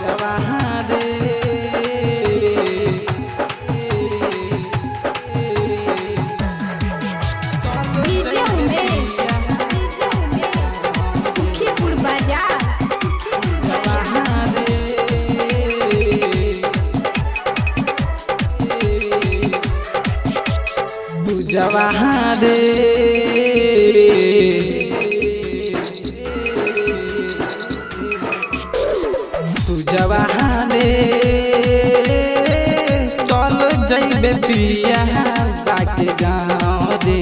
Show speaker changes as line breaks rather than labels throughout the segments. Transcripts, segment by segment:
जवाहरे
DJ Umesh Sukhipur बाजार
जवाहरे तू जवाहरे चल जइबे पिया बाके गाँव रे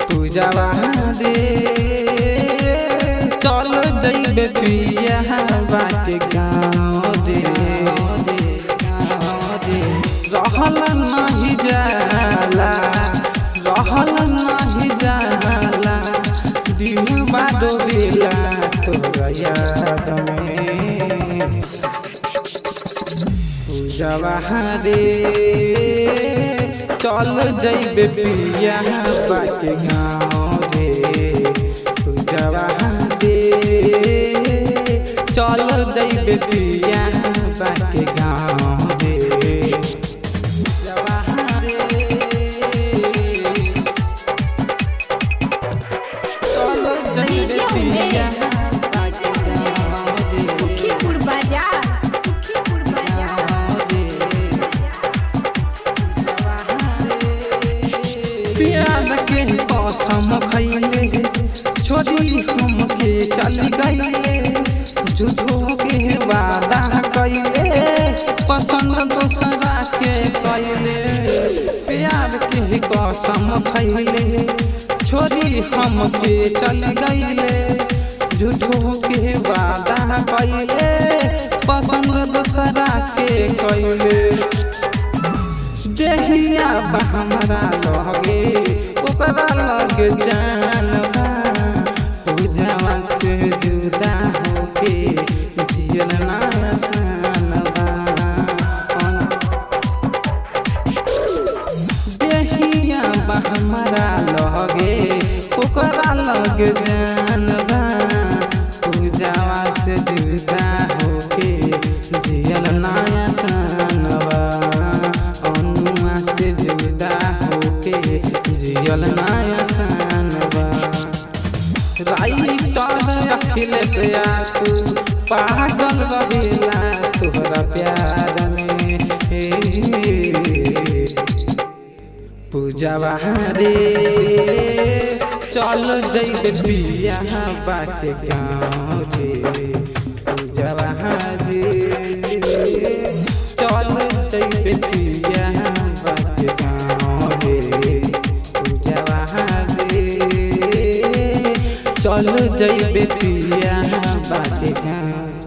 तू जवाहरे चल जइबे पिया बाके गाँव रे रहल नहीं जाला रहल नहीं जाला दिन बारो बेला तोरा याद में जवाहरे चल जइबे पिया बाके गाँव रे जवाहरे चल जइबे पिया बाके गाँव रे
डीजे उमेश सुखीपुर बाजार
प्यार के कसम खैले छोड़ी हमके चल गईले झूठो के वादा कैले पसंद दूसरा के कैले प्यार के कसम खैले छोड़ी हमके चल गईले झूठो के वादा कैले पसंद दूसरा के कैले देहिया हमरा लगे ओकरा लगे जानबा पूजवा से जुदा होके जियल ना आसान बा देहिया हमरा लगे ओकरा लगे जानबा पूजवा से जुदा होके जियल ना आसान बा अनुमा से जुदा होके जियल ना आसान बा राइटर अखिलेश आसू पागल रहिला तोहरा प्यार में पूजवा रे चल जइबे पिया बाके गाँव रे पूजवा रे चल जइबे पिया बाके गाँव रे पूजवा रे चल जइबे पिया बाके गाँव।